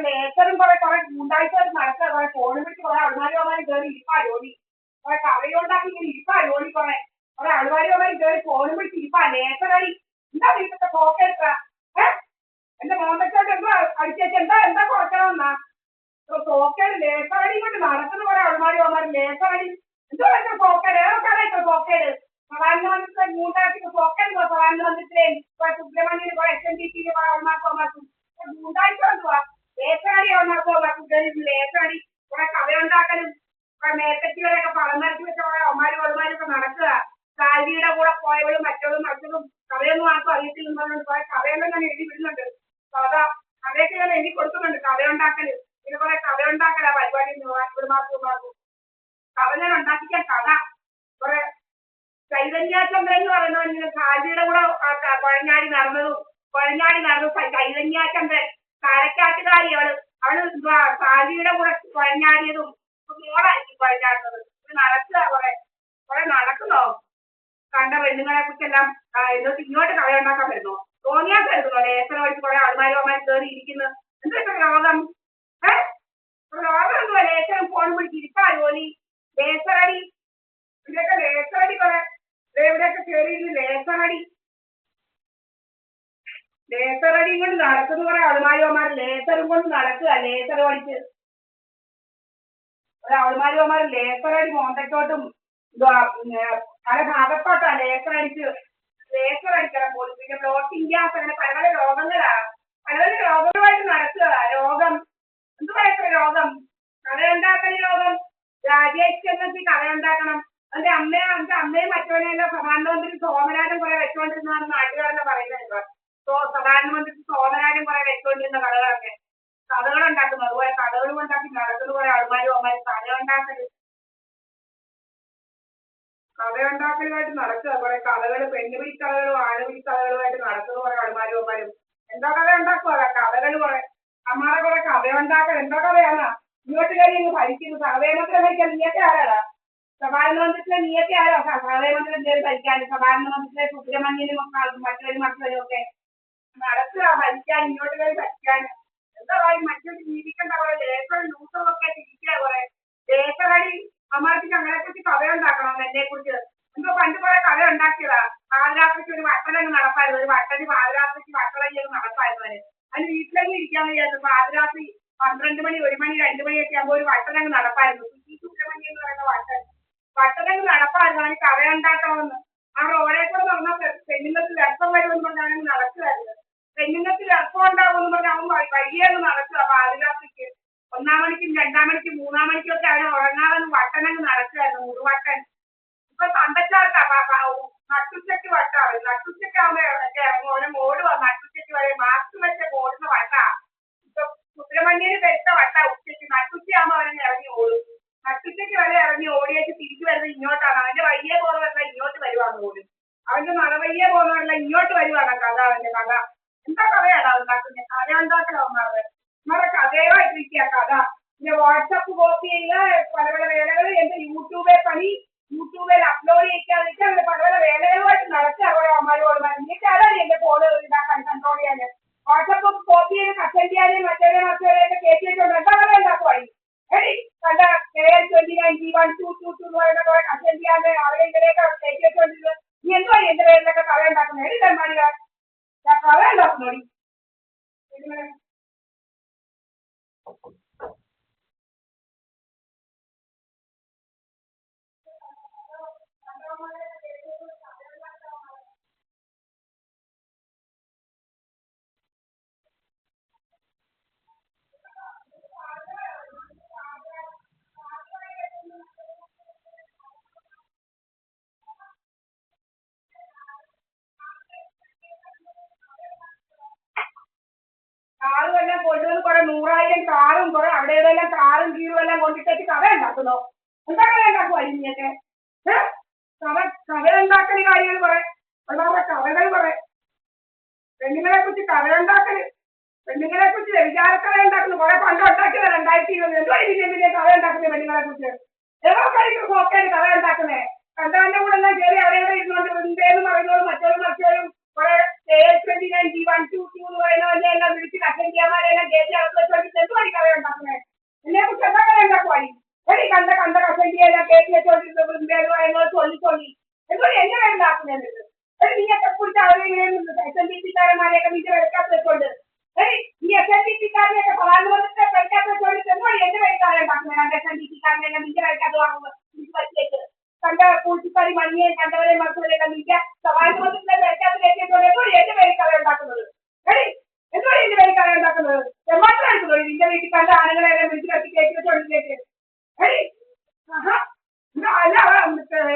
ലേക്കറും കുറെ ഗുണ്ടാഴ്ച നടക്കുക കുറെ ഫോണിൽ വിളിച്ച് കുറെ അൾമാരിമാരി കയറി ഇരിപ്പാ ജോലി കുറെ കറിയുണ്ടാക്കി ഇങ്ങനെ ഇരിപ്പാ ജോലി കുറെ അൾമാരിമാരി കയറി ഫോണിൽ വിളിച്ച് ഇരിപ്പാ ലേക്കറടി എന്താ വീട്ടിലത്തെ പോക്കെടുക്കുക എന്റെ മോന്തച്ചോട്ട് എന്താ അടിച്ചേച്ച് എന്താ കുറയ്ക്കണമെന്നാ പോക്കേട് ലേക്കറടി കൊണ്ട് നടക്കുന്ന കുറെ അൾമാരിമാരി ലേക്കറടി എന്തോ വെച്ചാൽ പോക്കേട് ഏതൊക്കെ പോക്കേട് പ്രധാനമന്ത്രിയുടെ മൂന്നാഴ്ചക്ക് പോക്കേട് പ്രധാനമന്ത്രിയുടെ സുബ്രഹ്മണ്യന് കുറെ SNDP കുറെ അൾമാർക്കും മൂന്നാഴ്ച എന്തുവാ ലേക്കറടി ലേക്കറടി കുറെ കഥയുണ്ടാക്കലും കുറെ മേക്കറ്റികളെയൊക്കെ പടം വരച്ച് വെച്ച കുറെ ഒമാരും നടക്കുക സാരിയുടെ കൂടെ പോയവളും മറ്റതും കഥയൊന്നും ആർക്കും അറിയത്തില്ലെന്ന് പറഞ്ഞുകൊണ്ട് കുറെ കഥയെല്ലാം ഞാൻ എഴുതി വിടുന്നുണ്ട് കഥയൊക്കെ ഞാൻ എഴുതി കൊടുക്കുന്നുണ്ട് കഥയുണ്ടാക്കല് പിന്നെ കുറെ കഥയുണ്ടാക്കലാ പരിപാടി ഇവിടുമാർക്കും കഥ ഞാൻ ഉണ്ടാക്കിക്കാൻ കഥ കുറെ ചൈതന്യാചന്ദ്രൻ എന്ന് പറയുന്നവൻ സാരിയുടെ കൂടെ കുഴഞ്ഞാടി നടന്നു ചൈതന്യാചന്ദ്രൻ കാരക്കാട്ടുകാരി അവള് സാരിയുടെ കൂടെ കുഴഞ്ഞാടിയതും മോളായിരിക്കും കുഴഞ്ഞാടുന്നത് നടക്കുക കുറെ നടക്കുന്നോ കണ്ട പെണ്ണുങ്ങളെ കുറിച്ചെല്ലാം എന്നിട്ട് ഇങ്ങോട്ട് കഥയുണ്ടാക്കാൻ വരുന്നോ തോന്നിയാസം എടുക്കുന്നോ ലേസർ വഴിച്ച് കുറെ അൾമാരും കയറി ഇരിക്കുന്നത് എന്തൊക്കെ രോഗം രോഗം എന്തുവാ ലേസറും ഫോൺ പിടിച്ച് ഇരിപ്പാ ജോലി ലേസറടി ഇവിടെയൊക്കെ ലേസറടി കുറെ ഇവിടെയൊക്കെ കയറിയിരുന്ന് ലേസറടി കൊണ്ട് നടക്കുന്ന കുറെ അൾമാരിമാർ ലേസറും കൊണ്ട് നടക്കുക ലേസർ പഠിച്ച് ഒരാൾമാരിമാർ ലേസറടി മോന്തക്കോട്ടും പല ഭാഗത്തോട്ടാ ലേസർ അടിക്കണം പോലും പിന്നെ ബ്ലോട്ടിംഗ് ഗ്യാസ് അങ്ങനെ പല പല രോഗങ്ങളുമായിട്ട് നടക്കുക രോഗം എന്തുവാ എത്ര രോഗം കഥയുണ്ടാക്കൽ രോഗം രാജേഷ് കഥയുണ്ടാക്കണം എന്റെ അമ്മയും മറ്റവനെല്ലാം പ്രധാനമന്ത്രി സോമരാജൻ കുറെ വെച്ചുകൊണ്ടിരുന്നതാണ് നാട്ടുകാരെന്ന് പറയുന്നത് പ്രധാനമന്ത്രി സോമരാജൻ കുറെ വെച്ചുകൊണ്ടിരുന്ന കഥകളൊക്കെ കഥകളുണ്ടാക്കുന്നു അതുപോലെ കഥകളും ഉണ്ടാക്കി നടക്കുന്ന കുറെ ആൾമാരും കഥയുണ്ടാക്കലുമായിട്ട് നടക്കുക കുറെ കഥകൾ പെണ്ണുപിടി കഥകളും ആണുപിടി കഥകളുമായിട്ട് നടക്കുന്ന കുറെ ആൾമാരും എന്താ കഥ ഉണ്ടാക്കുക കഥകൾ കുറെ അമ്മാരെ കുറെ കഥയുണ്ടാക്കൽ എന്താ കഥയാണോ ഇങ്ങോട്ട് കയറി ഇങ്ങ് ഭരിക്കുന്നു സർവേമന്ത്രം ഭരിക്കാൻ നീയൊക്കെ ആരാടാ പ്രധാനമന്ത്രിയുടെ നീയൊക്കെ ആരോ സർവേമന്ത്രം കയറി ഭരിക്കാൻ പ്രധാനമന്ത്രിയുടെ സുബ്രഹ്മണ്യനും മറ്റവരും ഒക്കെ നടക്കുക ഭരിക്കാൻ ഇങ്ങോട്ട് കയറി ഭരിക്കാൻ എന്താ പറയും മറ്റൊരു ജീവിക്കേണ്ട കുറെ ലേസർ ന്യൂസുകളൊക്കെ ഇരിക്കുക കുറെ ലേസറടി അമ്മാർക്ക് ഞങ്ങളെ കുറിച്ച് കഥയുണ്ടാക്കണം എന്നെ കുറിച്ച് എന്തോ പണ്ട് കുറെ കഥ ഉണ്ടാക്കിയതാ പാതിരാത്രിക്ക് ഒരു വട്ടലങ്ങ് നടപ്പായിരുന്നു ഒരു വട്ടന് പാതിരാത്രിക്ക് വട്ടലങ്ങ് നടപ്പായിരുന്നു അതിന് വീട്ടിലങ്ങ് ഇരിക്കാൻ വയ്യായിരുന്നു പാതിരാത്രി 12 മണി 1 മണി 2 മണിയൊക്കെ ആകുമ്പോൾ ഒരു വട്ടലങ്ങ് നടപ്പായിരുന്നു സുബ്രഹ്മണ്യം എന്ന് പറയുന്ന വട്ടലങ്ങ് നടപ്പായിരുന്നു അതിന് കഥയുണ്ടാക്കണമെന്ന് ആ റോഡേ കൂടെ നടന്നാൽ പെണ്ണുങ്ങൾക്ക് ഗർഭം വരുമെന്ന് പറഞ്ഞാൽ നടക്കുമായിരുന്നു പെണ്ണുങ്ങൾക്ക് ഗർഭം ഉണ്ടാവുമെന്ന് പറഞ്ഞാൽ അവൻ വഴിയങ്ങ് നടക്കുക പാതിരാത്രിക്ക് 1-ാം മണിക്കും 2-ാം മണിക്കും 3-ാം മണിക്കും ഒക്കെ അവന് ഉറങ്ങാതെ വട്ടനങ്ങ് നടക്കുമായിരുന്നു മുഴുവട്ടൻ ഇപ്പൊ തണ്ടച്ചാർക്കാ നട്ടുച്ചയ്ക്ക് വട്ടാണ് നട്ടുച്ചയ്ക്കാവുമ്പോ ഇറങ്ങും അവനെ ഓടുക നട്ടുച്ചയ്ക്ക് വരെ മാസ്ക് വെച്ച് ഓടുന്ന വട്ടാ ഇപ്പൊ സുബ്രഹ്മണ്യന് പെരുത്ത വട്ടാ ഉച്ചയ്ക്ക് നട്ടുച്ചയാകുമ്പോ അവനെ ഇറങ്ങി ഓടും നട്ടുച്ചയ്ക്ക് വരെ ഇറങ്ങി ഓടിയേക്ക് തിരിച്ചു വരുന്നത് ഇങ്ങോട്ടാണ് അവന്റെ വയ്യേ പോകുന്നവരല്ല ഇങ്ങോട്ട് വരുവാന്ന് പോലും അവന്റെ നടവയ്യേ പോകുന്നവരല്ല ഇങ്ങോട്ട് വരുവാണ് കഥ അവന്റെ കഥ എന്താ കഥയാടാ ഉണ്ടാക്കുന്നത് കഥ ഉണ്ടാക്കലാവുന്നത് നമ്മുടെ കഥയുമായിട്ടിരിക്കുക കഥ പിന്നെ വാട്സപ്പ് കോപ്പി ചെയ്യുക പല പല വേലകൾ എന്റെ യൂട്യൂബിൽ അപ്ലോഡ് ചെയ്യിക്കാതിരിക്കുക അങ്ങനെ പല പല വേലകളുമായിട്ട് നടക്കുക കുറെ അമ്മയോട് എനിക്ക് ആരാണ് എന്റെ ഫോൺ ഇതാക്കാൻ കൺട്രോൾ ചെയ്യാൻ വാട്സപ്പ് കോപ്പി ചെയ്ത് കട്ടൻ ചെയ്യാനും മറ്റേതൊക്കെ കയറ്റി വെച്ചോണ്ട് എന്താ കഥ ഉണ്ടാക്കുവായി എടി കണ്ട KL-29 G1222 എന്ന് പറയുന്ന കുറെ കട്ടൻ ചെയ്യാതെ അവരെ ഇതിലേക്ക് കയറ്റി വെച്ചോണ്ടിരുന്നത് നീ എന്തുവായി എന്റെ പേരിലൊക്കെ കഥ ഉണ്ടാക്കുന്നത് എടി തെമ്മാടിക കഥ ഉണ്ടാക്കുന്നോടി എല്ലാം കൊണ്ടുവന്ന് കുറെ 100,000 കാറും കുറെ അവിടെ എല്ലാം കാറും കീറും എല്ലാം കൊണ്ടിട്ട് കഥ ഉണ്ടാക്കുന്നോ? എന്താ കഥ ഉണ്ടാക്കുവോ ഇനിയൊക്കെ? കഥ ഉണ്ടാക്കല് കാര്യങ്ങൾ കുറെ ഉള്ളവരുടെ കഥകൾ കുറെ പെണ്ണുങ്ങളെ കുറിച്ച് കഥ ഉണ്ടാക്കല്, പെണ്ണുങ്ങളെ കുറിച്ച് വിചാരക്കഥ ഉണ്ടാക്കുന്നു. കുറെ പണ്ട് ഉണ്ടാക്കിയത് 2020 എന്തോ ഇതിന്റെ കഥ ഉണ്ടാക്കുന്നത് പെണ്ണുങ്ങളെ കുറിച്ച് ഏതോ കളിക്കും നോക്കാൻ കഥ ഉണ്ടാക്കുന്നേ. കണ്ടവന്റെ കൂടെ എല്ലാം കയറി അവിടെ ഇവിടെ ഇരുന്നോണ്ട് എന്തേന്ന് പറയുന്നതും മറ്റോരും മറ്റോരും കുറെ 29 G1 2 എന്ന് പറയുന്നവരെ എല്ലാം വിളിച്ച് കസന്റിയമാരെല്ലാം കയറ്റി അകത്ത് വെച്ചോണ്ട് എന്ത് പണി കഥ ഉണ്ടാക്കുന്നേ? എന്നെ കുറിച്ച് എന്താ കഥ ഉണ്ടാക്കുവായി? എടി കണ്ട കസന്റിയെല്ലാം കയറ്റി വെച്ചോണ്ടിരുന്നത് എന്തേന്ന് പറയുന്നത് ചൊല്ലി എന്തോ എന്നെ ഉണ്ടാക്കുന്നത്? എടി നീയൊക്കെ കുറിച്ച് അവരെങ്ങനെ SNDP-കാരന്മാരെയൊക്കെ നിന്റെ വെക്കാത്ത വെച്ചോണ്ട് ഈ SNDP-കാരനെയൊക്കെ പ്രധാനമന്ത്രിയുടെ വെക്കാത്ത വെച്ചോണ്ട് എന്തോ എന്റെ പേരിക്കാരെ ഉണ്ടാക്കുന്നത്? SNDP-കാരനെല്ലാം നിന്റെ വെക്കാത്ത വാങ്ങുമ്പോൾ പറ്റിയേക്ക് കണ്ട കൂട്ടിപ്പറി മണിയെ കണ്ടവരെ മക്കളെല്ലാം നിന്റെ പ്രധാനമന്ത്രിയുടെ വെക്കാത്ത കയറ്റിയതുകൊണ്ട് എന്തോ എന്റെ പേരിക്കാരെ ഉണ്ടാക്കുന്നത്? എടി എന്തോ എന്റെ പേരിക്കാരെ ഉണ്ടാക്കുന്നത്? മാത്രം എടുക്കുന്നത് നിന്റെ വീട്ടിൽ കണ്ട ആളുകളെല്ലാം വിളിച്ച് കത്തി കയറ്റി വെച്ചോണ്ടിലേക്ക് എടി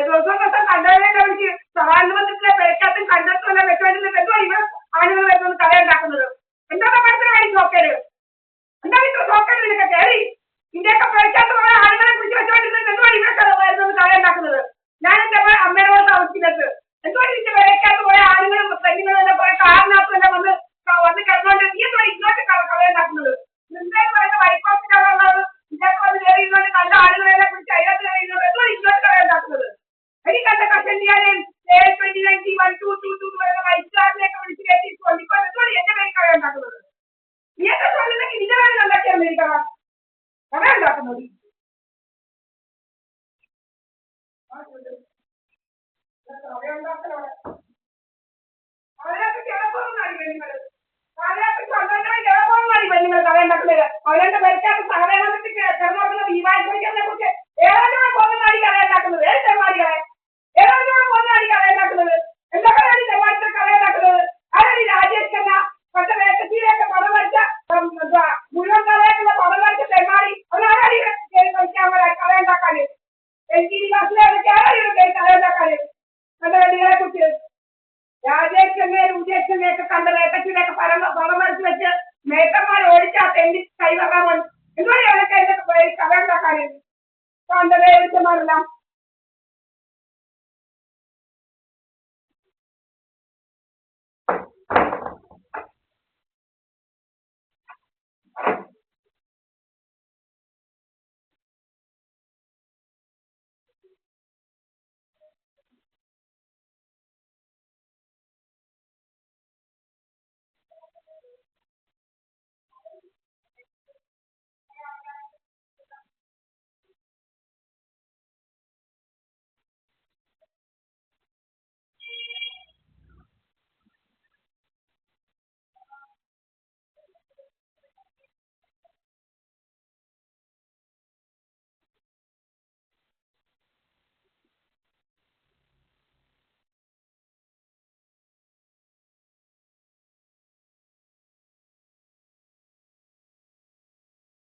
ദിവസം കണ്ടവരെ വിളിച്ച് പ്രധാനമന്ത്രിയുടെ പേരക്കാത്തും കണ്ടെത്തുമെല്ലാം വെച്ചോണ്ടിരുന്നത് എന്തോ ഇവിടെ ആളുകൾ വരുന്നത് കഥ ഉണ്ടാക്കുന്നത്? എന്താ മനസ്സിലായി നോക്കരുത്? എന്താ ഇത്ര നോക്കരുത് നിനക്ക് കയറി ഇന്ത്യയൊക്കെ പേരക്കാത്ത കുറെ ആളുകളെ വിളിച്ച് വെച്ചോണ്ടിരുന്നത് എന്തോ ഇവിടെ വരുന്നത് കഥ ഉണ്ടാക്കുന്നത്? ഞാൻ എന്റെ അമ്മയോട് താമസിക്കുന്നത് എന്തോ ഇതിന്റെ പേരക്കാത്ത കുറെ ആളുകളും പെണ്ണുങ്ങളെല്ലാം കുറെ കാറിനകത്തും എല്ലാം വന്ന് കിടന്നോണ്ട് നീ എന്തോ ഇങ്ങോട്ട് കഥ ഉണ്ടാക്കുന്നത്? എന്തായാലും പറയുന്ന വൈക്കോസിനുള്ളത് ഇതൊക്കെ വന്ന് കയറി ഇങ്ങോട്ട് കണ്ട ആളുകളെല്ലാം കുറിച്ച് അതിനകത്ത് കഴിയുന്നത് എന്തോ ഇങ്ങോട്ട് കഥ ഉണ്ടാക്കുന്നത്? എനിക്ക് കണ്ട കസന്റിയാനെയും 29 G1 2 പറയുന്ന വൈദ്യുതാറിനെയൊക്കെ വിളിച്ച് കയറ്റിക്കൊണ്ട് ഇപ്പൊ എന്തോ എന്റെ പേര് കഥ ഉണ്ടാക്കുന്നത്? നീ എന്താ പറയുന്നെങ്കിൽ നിന്റെ പേരിൽ ഉണ്ടാക്കിയാൽ എനിക്ക് കഥ ഉണ്ടാക്കുന്നത്? നിങ്ങൾ കഥ ഉണ്ടാക്കുന്നത് അവരുടെ പേരക്കാത്ത സഹകരണത്തിൽ കിടന്നുറങ്ങുന്ന ദീപാവലിനെ കുറിച്ച് ഏതെങ്കിലും പോകുന്നതായി കഥ ഉണ്ടാക്കുന്നത്? ഏത് ചെറുവാടികളെ ഏതെങ്കിലും പോകുന്നതായി കഥ ഉണ്ടാക്കുന്നത്? എന്തൊക്കെയാണ് ചെറുവാടിത്തെ കഥ ഉണ്ടാക്കുന്നത്? അതായത് രാജേഷ് ഖന്ന മറ്റേ വേക്കത്തിയിലൊക്കെ പടം വരച്ച മുഴുവൻ കഥയായിട്ടുള്ള പടം വരച്ച തെമ്മാടി അവരാണ് കഥ ഉണ്ടാക്കാന് LGD ക്ലാസ്സിലൊക്കെ കഥ ഉണ്ടാക്കാന് കണ്ട വെള്ളികളെ കുറിച്ച് രാജേഷ് ഖന്നയും ഉജേഷ് ഖന്നയൊക്കെ കണ്ട വേക്കത്തിയിലൊക്കെ പടം വരച്ച് വെച്ച് മേക്കന്മാർ ഓടിച്ചാ തെണ്ടി കൈവറാൻ എന്തോ അവരൊക്കെ കഥ ഉണ്ടാക്കാന് കണ്ടവേ എഴുത്തന്മാരെല്ലാം